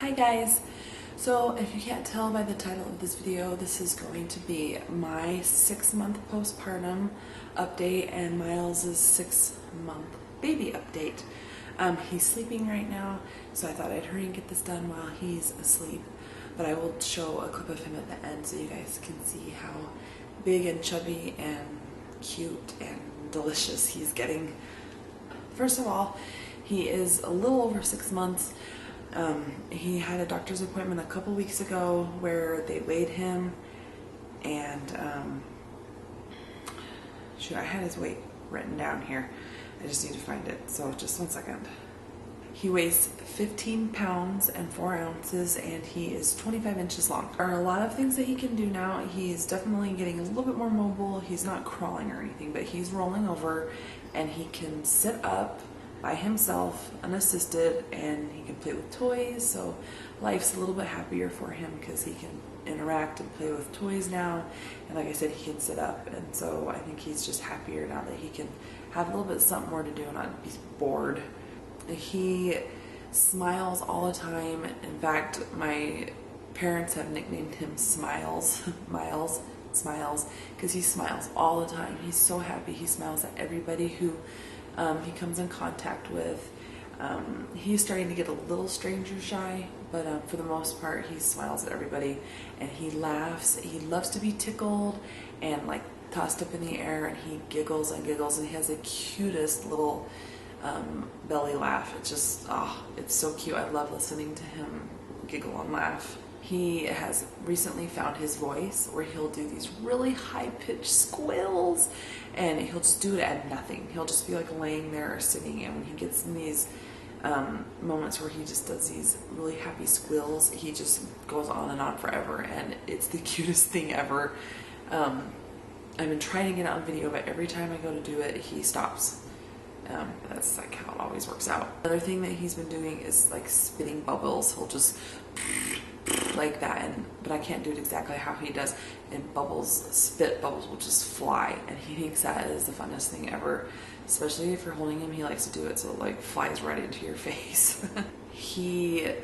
Hi guys! So if you can't tell by the title of this video, this is going to be my 6-month postpartum update and Miles' 6-month baby update. He's sleeping right now, so I thought I'd hurry and get this done while he's asleep. But I will show a clip of him at the end so you guys can see how big and chubby and cute and delicious he's getting. First of all, he is a little over 6 months. He had a doctor's appointment a couple weeks ago where they weighed him, and shoot, I had his weight written down here. I just need to find it, so just 1 second. He weighs 15 pounds and 4 ounces, and he is 25 inches long. There are a lot of things that he can do now. He's definitely getting a little bit more mobile. He's not crawling or anything, but he's rolling over, and he can sit up by himself, unassisted, and he can play with toys, so life's a little bit happier for him because he can interact and play with toys now, and like I said, he can sit up, and so I think he's just happier now that he can have a little bit something more to do and not be bored. He smiles all the time. In fact, my parents have nicknamed him Smiles, Miles, Smiles, because he smiles all the time. He's so happy. He smiles at everybody who he comes in contact with. He's starting to get a little stranger shy, but for the most part, he smiles at everybody, and he laughs. He loves to be tickled and like tossed up in the air, and he giggles and giggles, and he has the cutest little belly laugh. It's just, it's so cute. I love listening to him giggle and laugh. He has recently found his voice where he'll do these really high-pitched squeals, and he'll just do it at nothing. He'll just be like laying there or sitting, and when he gets in these moments where he just does these really happy squeals, he just goes on and on forever, and it's the cutest thing ever. I've been trying to get it on video, but every time I go to do it, he stops. That's like how it always works out. Another thing that he's been doing is like spitting bubbles. He'll just like that, but I can't do it exactly how he does, and spit bubbles will just fly, and he thinks that is the funnest thing ever, especially if you're holding him. He likes to do it so it like flies right into your face. He's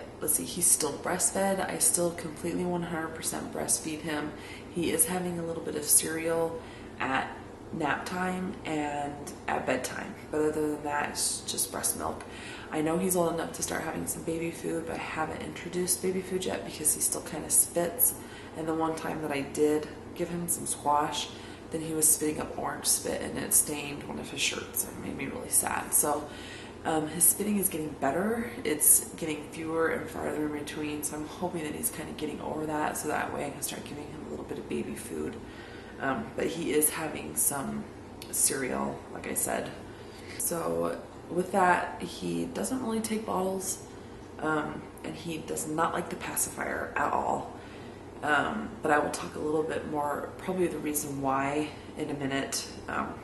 still breastfed. I still completely 100% breastfeed him. He is having a little bit of cereal at nap time and at bedtime, but other than that, it's just breast milk. I know he's old enough to start having some baby food, but I haven't introduced baby food yet because he still kind of spits. And the one time that I did give him some squash, then he was spitting up orange spit, and it stained one of his shirts and made me really sad. So his spitting is getting better. It's getting fewer and farther in between, so I'm hoping that he's kind of getting over that, so that way I can start giving him a little bit of baby food. But he is having some cereal, like I said. So with that, he doesn't really take bottles, and he does not like the pacifier at all. But I will talk a little bit more, probably the reason why, in a minute,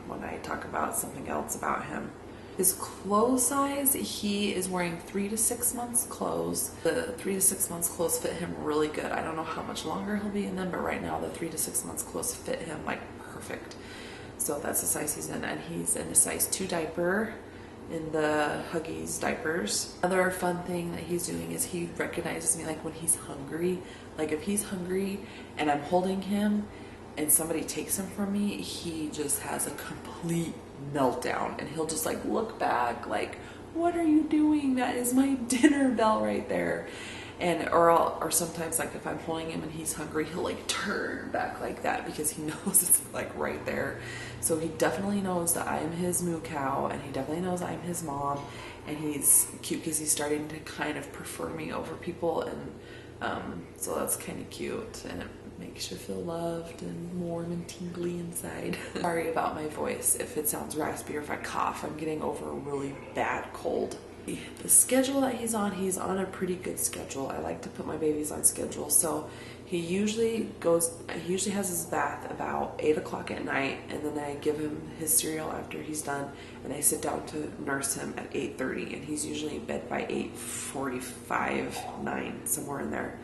when I talk about something else about him. His clothes size, he is wearing 3 to 6 months clothes. The 3 to 6 months clothes fit him really good. I don't know how much longer he'll be in them, but right now the 3 to 6 months clothes fit him like perfect. So that's the size he's in, and he's in a size 2 diaper in the Huggies diapers. Another fun thing that he's doing is he recognizes me like when he's hungry. Like if he's hungry and I'm holding him and somebody takes him from me, he just has a complete meltdown, and he'll just like look back like, what are you doing? That is my dinner bell right there. And or sometimes like if I'm holding him and he's hungry, he'll like turn back like that because he knows it's like right there. So he definitely knows that I am his moo cow, and he definitely knows I'm his mom, and he's cute because he's starting to kind of prefer me over people, and so that's kind of cute, and it makes you feel loved and warm and tingly inside. Sorry about my voice if it sounds raspy or if I cough. I'm getting over a really bad cold. The schedule that he's on a pretty good schedule. I like to put my babies on schedule. So he usually has his bath about 8 o'clock at night, and then I give him his cereal after he's done, and I sit down to nurse him at 8:30, and he's usually in bed by 8:45, 9, somewhere in there.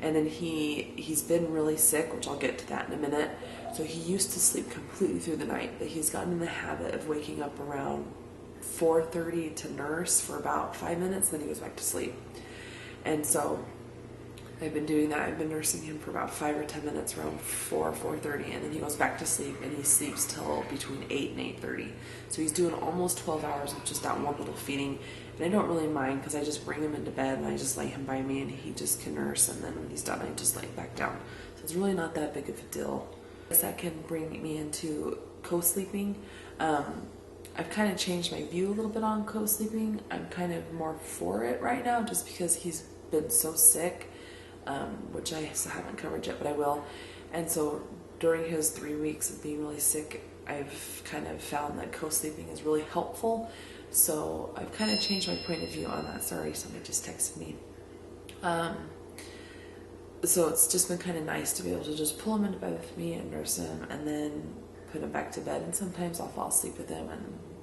And then he's been really sick, which I'll get to that in a minute. So he used to sleep completely through the night, but he's gotten in the habit of waking up around 4:30 to nurse for about 5 minutes, then he goes back to sleep. And so I've been doing that. I've been nursing him for about 5 or 10 minutes around 4:30, and then he goes back to sleep, and he sleeps till between 8 and 8:30. So he's doing almost 12 hours of just that one little feeding. And I don't really mind because I just bring him into bed and I just lay him by me and he just can nurse, and then when he's done I just lay him back down. So it's really not that big of a deal. That can bring me into co-sleeping. I've kind of changed my view a little bit on co-sleeping. I'm kind of more for it right now just because he's been so sick, which I still haven't covered yet, but I will. And so during his 3 weeks of being really sick, I've kind of found that co-sleeping is really helpful. So I've kind of changed my point of view on that. Sorry, somebody just texted me. So it's just been kind of nice to be able to just pull him into bed with me and nurse him and then put him back to bed. And sometimes I'll fall asleep with him,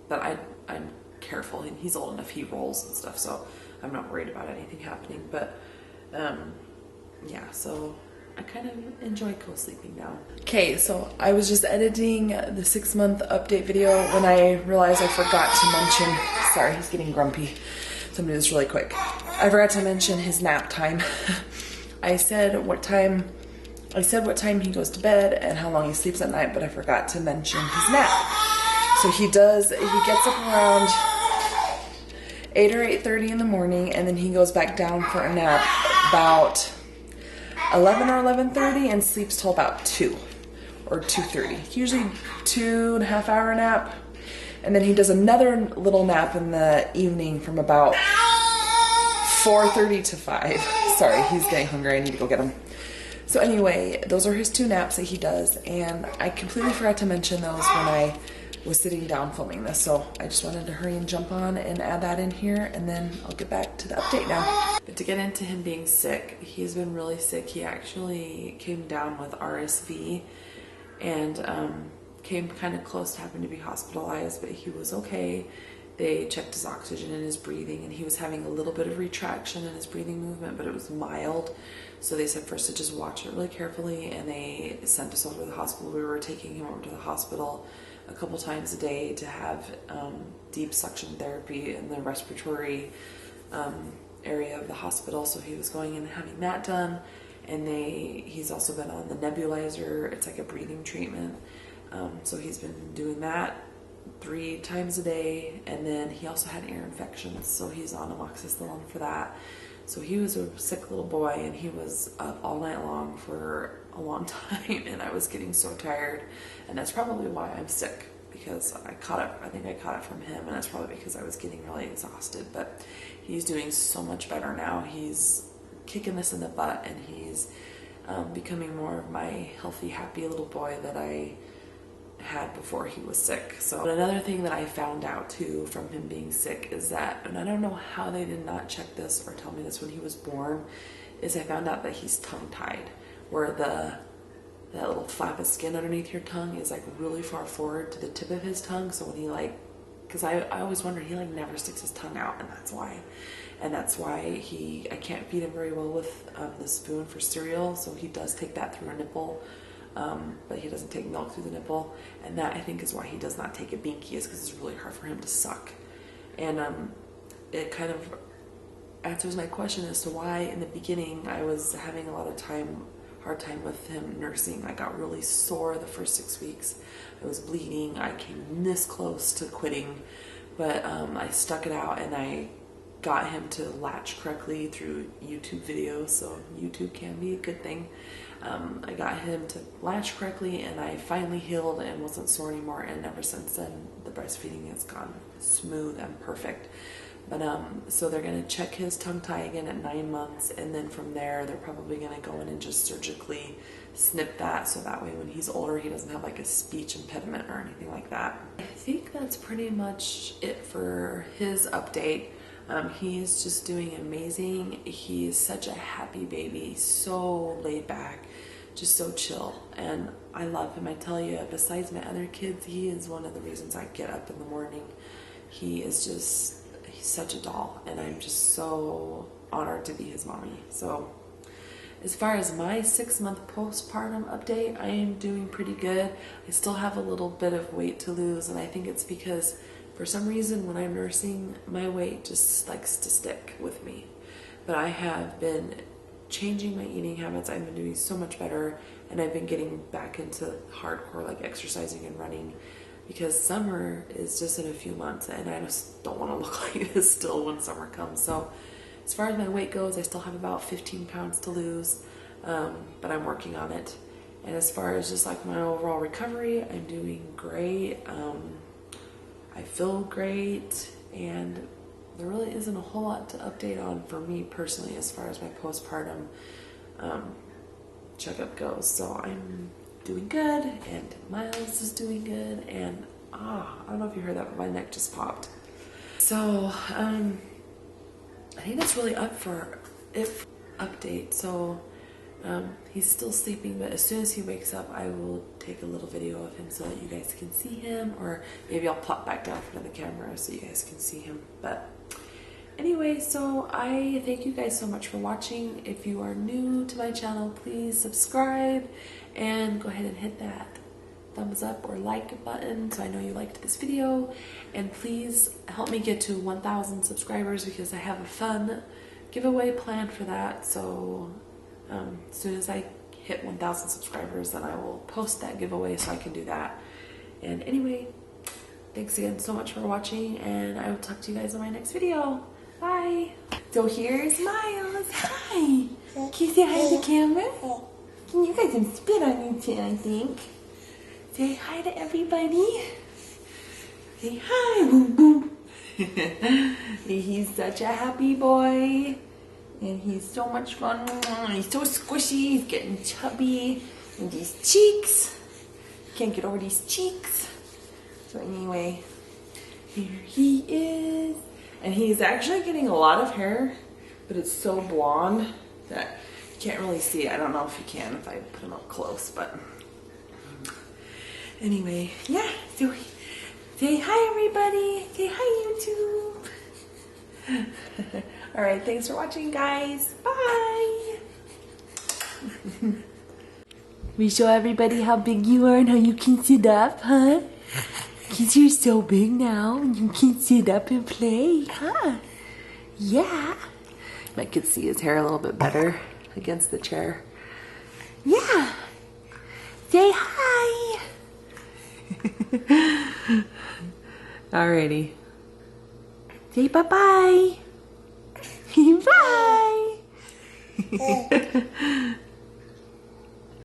but I'm careful, and he's old enough, he rolls and stuff, so I'm not worried about anything happening. But yeah, so I kind of enjoy co-sleeping now. Okay, so I was just editing the 6-month update video when I realized I forgot to mention, sorry, he's getting grumpy, so I'm gonna do this really quick. I forgot to mention his nap time. I said what time he goes to bed and how long he sleeps at night, but I forgot to mention his nap. So he gets up around 8 or 8:30 in the morning, and then he goes back down for a nap about 11 or 11:30 and sleeps till about 2 or 2:30. Usually 2.5 hour nap. And then he does another little nap in the evening from about 4:30 to 5. Sorry, he's getting hungry. I need to go get him. So anyway, those are his 2 naps that he does, and I completely forgot to mention those when I was sitting down filming this, so I just wanted to hurry and jump on and add that in here, and then I'll get back to the update now. But to get into him being sick, he's been really sick. He actually came down with RSV and came kind of close to having to be hospitalized, but he was okay. They checked his oxygen and his breathing, and he was having a little bit of retraction in his breathing movement, but it was mild. So they said first to just watch it really carefully, and they sent us over to the hospital. We were taking him over to the hospital a couple times a day to have deep suction therapy in the respiratory area of the hospital. So he was going in and having that done, and he's also been on the nebulizer. It's like a breathing treatment. So he's been doing that 3 times a day, and then he also had ear infections, so he's on amoxicillin for that. So he was a sick little boy, and he was up all night long for a long time, and I was getting so tired, and that's probably why I'm sick, because I think I caught it from him, and that's probably because I was getting really exhausted. But he's doing so much better now. He's kicking this in the butt, and he's becoming more of my healthy, happy little boy that I had before he was sick. So another thing that I found out too from him being sick is that, and I don't know how they did not check this or tell me this when he was born, is I found out that he's tongue-tied, where that little flap of skin underneath your tongue is like really far forward to the tip of his tongue. So when he because I always wondered, he never sticks his tongue out, and that's why. And that's why I can't feed him very well with the spoon for cereal. So he does take that through a nipple. But he doesn't take milk through the nipple, and that I think is why he does not take a binky, is because it's really hard for him to suck. And it kind of answers my question as to why in the beginning I was having a lot of hard time with him nursing. I got really sore the first 6 weeks. I was bleeding. I came this close to quitting, but I stuck it out, and I got him to latch correctly through YouTube videos, so YouTube can be a good thing. I got him to latch correctly, and I finally healed and wasn't sore anymore, and ever since then the breastfeeding has gone smooth and perfect. But so they're going to check his tongue tie again at 9 months, and then from there they're probably going to go in and just surgically snip that, so that way when he's older he doesn't have a speech impediment or anything like that. I think that's pretty much it for his update. He's just doing amazing. He's such a happy baby, so laid back, just so chill, and I love him. I tell you, besides my other kids, he is one of the reasons I get up in the morning. He's such a doll, and I'm just so honored to be his mommy. So as far as my 6-month postpartum update, I am doing pretty good. I still have a little bit of weight to lose, and I think it's because for some reason when I'm nursing, my weight just likes to stick with me. but I have been changing my eating habits. I've been doing so much better, and I've been getting back into hardcore like exercising and running, because summer is just in a few months and I just don't want to look like this still when summer comes. So as far as my weight goes, I still have about 15 pounds to lose, but I'm working on it. And as far as just like my overall recovery, I'm doing great. I feel great, and there really isn't a whole lot to update on for me personally as far as my postpartum checkup goes. So I'm doing good, and Miles is doing good, and I don't know if you heard that, but my neck just popped. So I think that's really up for if update. So he's still sleeping, but as soon as he wakes up, I will take a little video of him so that you guys can see him, or maybe I'll plop back down in front of the camera so you guys can see him. But anyway, so I thank you guys so much for watching. If you are new to my channel, please subscribe and go ahead and hit that thumbs up or like button so I know you liked this video. And please help me get to 1,000 subscribers, because I have a fun giveaway planned for that. So as soon as I hit 1,000 subscribers, then I will post that giveaway so I can do that. And anyway, thanks again so much for watching, and I will talk to you guys in my next video. Bye. So here's Miles. Hi. Can you say hi to the camera? You guys can spit on you too, I think. Say hi to everybody. Say hi, boom boom. He's such a happy boy. And he's so much fun. He's so squishy. He's getting chubby. And these cheeks. Can't get over these cheeks. So anyway, here he is. And he's actually getting a lot of hair, but it's so blonde that you can't really see it. I don't know if you can if I put him up close, but anyway, yeah. So say hi, everybody. Say hi, YouTube. All right, thanks for watching, guys. Bye. We show everybody how big you are and how you can sit up, huh? Because you're so big now and you can sit up and play, huh? Yeah. I could see his hair a little bit better against the chair. Yeah. Say hi. Alrighty. Say bye-bye. Bye.